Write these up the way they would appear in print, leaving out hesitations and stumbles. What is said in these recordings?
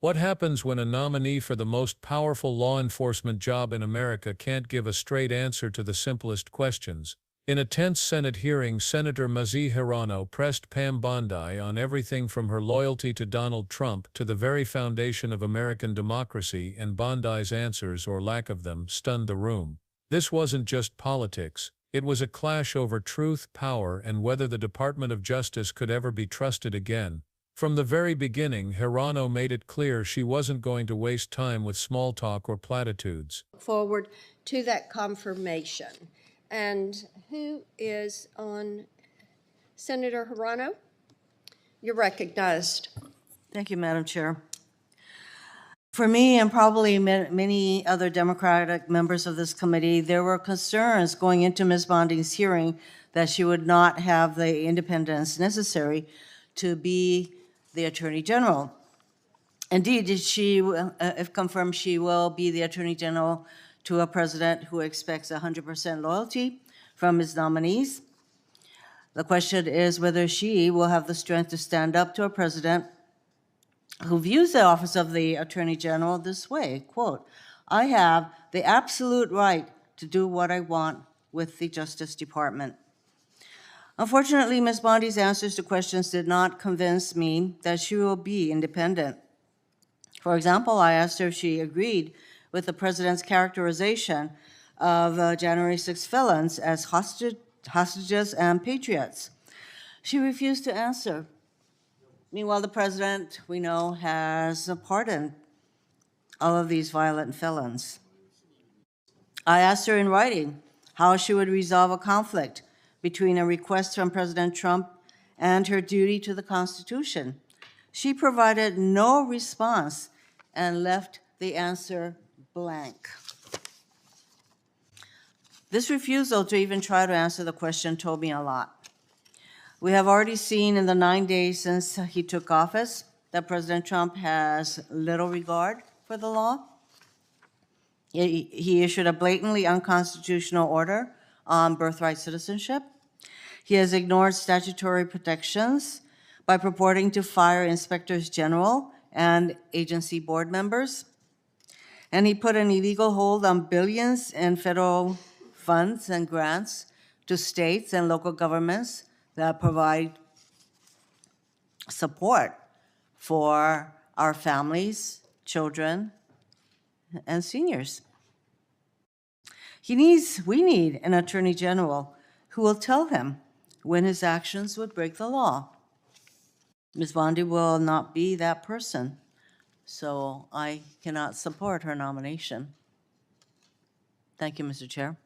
What happens when a nominee for the most powerful law enforcement job in America can't give a straight answer to the simplest questions? In a tense Senate hearing, Senator Mazie Hirono pressed Pam Bondi on everything from her loyalty to Donald Trump to the very foundation of American democracy, and Bondi's answers, or lack of them, stunned the room. This wasn't just politics. It was a clash over truth, power, and whether the Department of Justice could ever be trusted again. From the very beginning, Hirono made it clear she wasn't going to waste time with small talk or platitudes. Forward to that confirmation. And who is on? Senator Hirono? You're recognized. Thank you, Madam Chair. For me and probably many other Democratic members of this committee, there were concerns going into Ms. Bondi's hearing that she would not have the independence necessary to be the Attorney General. Indeed, if confirmed, she will be the Attorney General to a president who expects 100% loyalty from his nominees. The question is whether she will have the strength to stand up to a president who views the office of the Attorney General this way, quote, "I have the absolute right to do what I want with the Justice Department." Unfortunately, Ms. Bondi's answers to questions did not convince me that she will be independent. For example, I asked her if she agreed with the president's characterization of January 6 felons as hostages and patriots. She refused to answer. Meanwhile, the president, we know, has pardoned all of these violent felons. I asked her in writing how she would resolve a conflict between a request from President Trump and her duty to the Constitution. She provided no response and left the answer blank. This refusal to even try to answer the question told me a lot. We have already seen in the 9 days since he took office that President Trump has little regard for the law. He issued a blatantly unconstitutional order on birthright citizenship. He has ignored statutory protections by purporting to fire inspectors general and agency board members. And he put an illegal hold on billions in federal funds and grants to states and local governments that provide support for our families, children, and seniors. We need an attorney general who will tell him when his actions would break the law. Ms. Bondi will not be that person, so I cannot support her nomination. Thank you, Mr. Chair.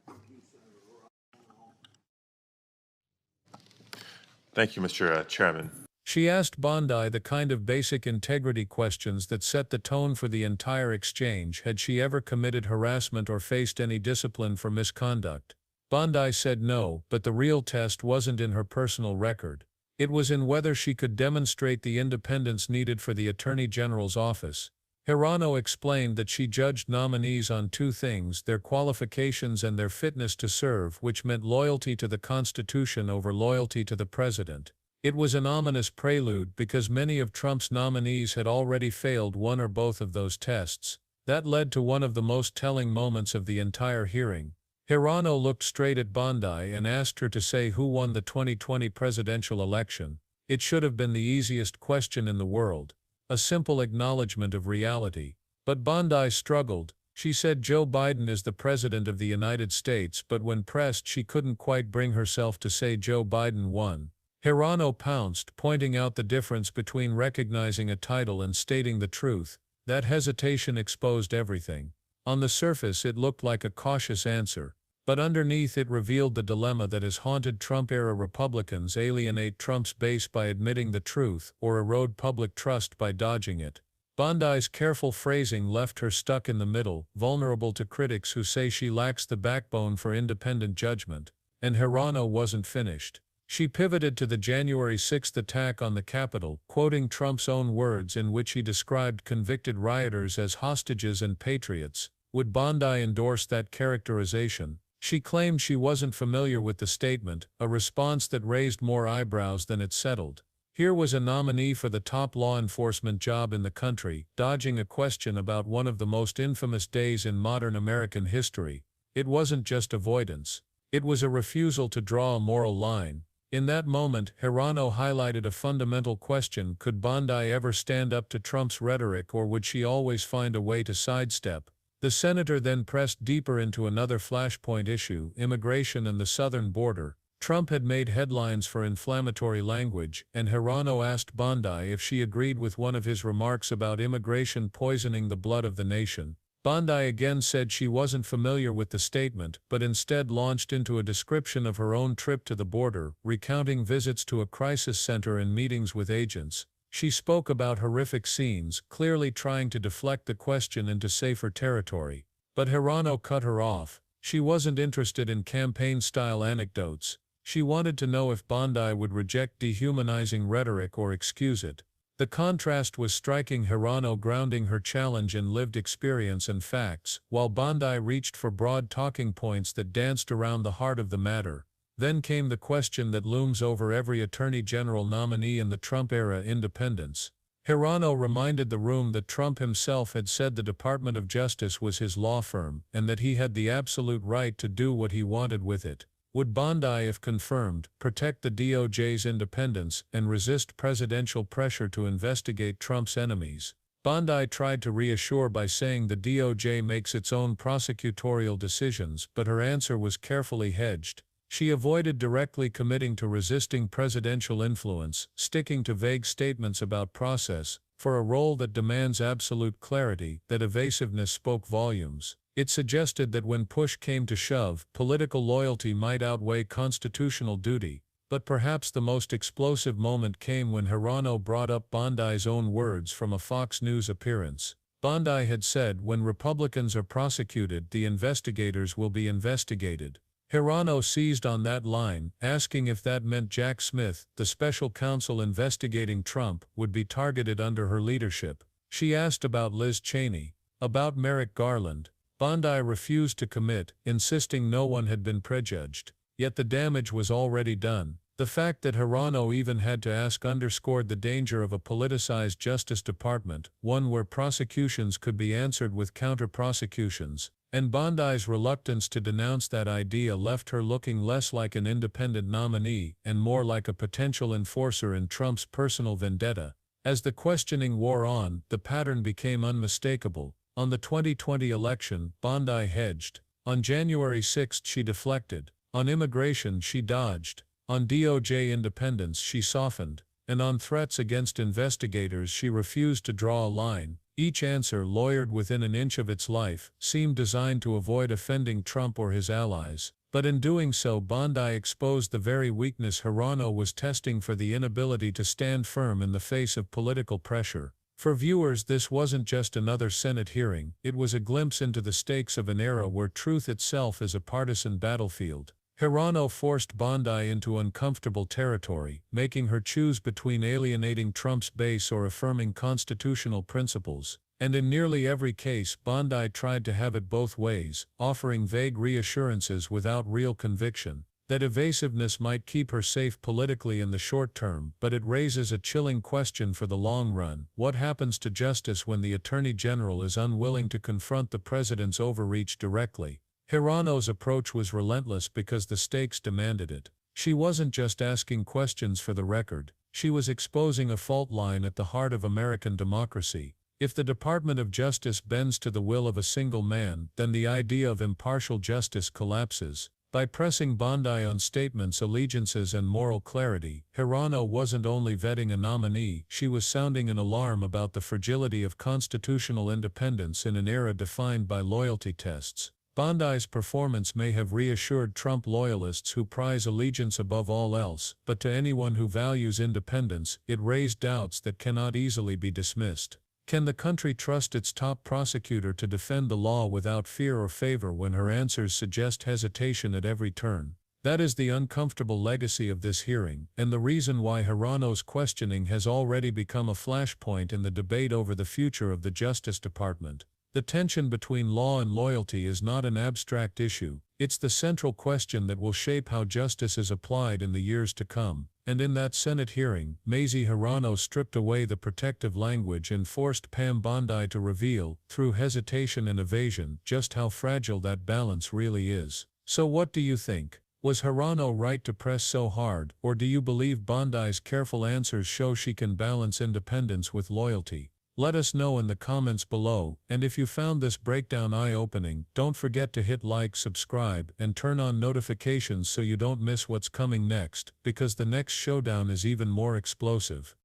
Thank you, Mr. Chairman. She asked Bondi the kind of basic integrity questions that set the tone for the entire exchange. Had she ever committed harassment or faced any discipline for misconduct? Bondi said no, but the real test wasn't in her personal record. It was in whether she could demonstrate the independence needed for the Attorney General's office. Hirono explained that she judged nominees on two things: their qualifications and their fitness to serve, which meant loyalty to the Constitution over loyalty to the president. It was an ominous prelude because many of Trump's nominees had already failed one or both of those tests. That led to one of the most telling moments of the entire hearing. Hirono looked straight at Bondi and asked her to say who won the 2020 presidential election. It should have been the easiest question in the world, a simple acknowledgement of reality. But Bondi struggled. She said Joe Biden is the President of the United States, but when pressed she couldn't quite bring herself to say Joe Biden won. Hirono pounced, pointing out the difference between recognizing a title and stating the truth. That hesitation exposed everything. On the surface it looked like a cautious answer, but underneath it revealed the dilemma that has haunted Trump-era Republicans: alienate Trump's base by admitting the truth, or erode public trust by dodging it. Bondi's careful phrasing left her stuck in the middle, vulnerable to critics who say she lacks the backbone for independent judgment. And Hirono wasn't finished. She pivoted to the January 6 attack on the Capitol, quoting Trump's own words in which he described convicted rioters as hostages and patriots. Would Bondi endorse that characterization? She claimed she wasn't familiar with the statement, a response that raised more eyebrows than it settled. Here was a nominee for the top law enforcement job in the country, dodging a question about one of the most infamous days in modern American history. It wasn't just avoidance. It was a refusal to draw a moral line. In that moment, Hirono highlighted a fundamental question: could Bondi ever stand up to Trump's rhetoric, or would she always find a way to sidestep? The senator then pressed deeper into another flashpoint issue: immigration and the southern border. Trump had made headlines for inflammatory language, and Hirono asked Bondi if she agreed with one of his remarks about immigration poisoning the blood of the nation. Bondi again said she wasn't familiar with the statement, but instead launched into a description of her own trip to the border, recounting visits to a crisis center and meetings with agents. She spoke about horrific scenes, clearly trying to deflect the question into safer territory. But Hirono cut her off. She wasn't interested in campaign-style anecdotes. She wanted to know if Bondi would reject dehumanizing rhetoric or excuse it. The contrast was striking, Hirono grounding her challenge in lived experience and facts, while Bondi reached for broad talking points that danced around the heart of the matter. Then came the question that looms over every attorney general nominee in the Trump era: independence. Hirono reminded the room that Trump himself had said the Department of Justice was his law firm, and that he had the absolute right to do what he wanted with it. Would Bondi, if confirmed, protect the DOJ's independence and resist presidential pressure to investigate Trump's enemies? Bondi tried to reassure by saying the DOJ makes its own prosecutorial decisions, but her answer was carefully hedged. She avoided directly committing to resisting presidential influence, sticking to vague statements about process. For a role that demands absolute clarity, that evasiveness spoke volumes. It suggested that when push came to shove, political loyalty might outweigh constitutional duty. But perhaps the most explosive moment came when Hirono brought up Bondi's own words from a Fox News appearance. Bondi had said, "When Republicans are prosecuted, the investigators will be investigated." Hirono seized on that line, asking if that meant Jack Smith, the special counsel investigating Trump, would be targeted under her leadership. She asked about Liz Cheney, about Merrick Garland. Bondi refused to commit, insisting no one had been prejudged. Yet the damage was already done. The fact that Hirono even had to ask underscored the danger of a politicized Justice Department, one where prosecutions could be answered with counter-prosecutions. And Bondi's reluctance to denounce that idea left her looking less like an independent nominee and more like a potential enforcer in Trump's personal vendetta. As the questioning wore on, the pattern became unmistakable. On the 2020 election, Bondi hedged. On January 6 she deflected. On immigration she dodged. On DOJ independence she softened. And on threats against investigators she refused to draw a line. Each answer, lawyered within an inch of its life, seemed designed to avoid offending Trump or his allies. But in doing so, Bondi exposed the very weakness Hirono was testing for: the inability to stand firm in the face of political pressure. For viewers, this wasn't just another Senate hearing, it was a glimpse into the stakes of an era where truth itself is a partisan battlefield. Hirono forced Bondi into uncomfortable territory, making her choose between alienating Trump's base or affirming constitutional principles. And in nearly every case, Bondi tried to have it both ways, offering vague reassurances without real conviction. That evasiveness might keep her safe politically in the short term, but it raises a chilling question for the long run. What happens to justice when the Attorney General is unwilling to confront the president's overreach directly? Hirono's approach was relentless because the stakes demanded it. She wasn't just asking questions for the record, she was exposing a fault line at the heart of American democracy. If the Department of Justice bends to the will of a single man, then the idea of impartial justice collapses. By pressing Bondi on statements, allegiances, and moral clarity, Hirono wasn't only vetting a nominee, she was sounding an alarm about the fragility of constitutional independence in an era defined by loyalty tests. Bondi's performance may have reassured Trump loyalists who prize allegiance above all else, but to anyone who values independence, it raised doubts that cannot easily be dismissed. Can the country trust its top prosecutor to defend the law without fear or favor when her answers suggest hesitation at every turn? That is the uncomfortable legacy of this hearing, and the reason why Hirono's questioning has already become a flashpoint in the debate over the future of the Justice Department. The tension between law and loyalty is not an abstract issue, it's the central question that will shape how justice is applied in the years to come. And in that Senate hearing, Mazie Hirono stripped away the protective language and forced Pam Bondi to reveal, through hesitation and evasion, just how fragile that balance really is. So what do you think? Was Hirono right to press so hard, or do you believe Bondi's careful answers show she can balance independence with loyalty? Let us know in the comments below, and if you found this breakdown eye-opening, don't forget to hit like, subscribe, and turn on notifications so you don't miss what's coming next, because the next showdown is even more explosive.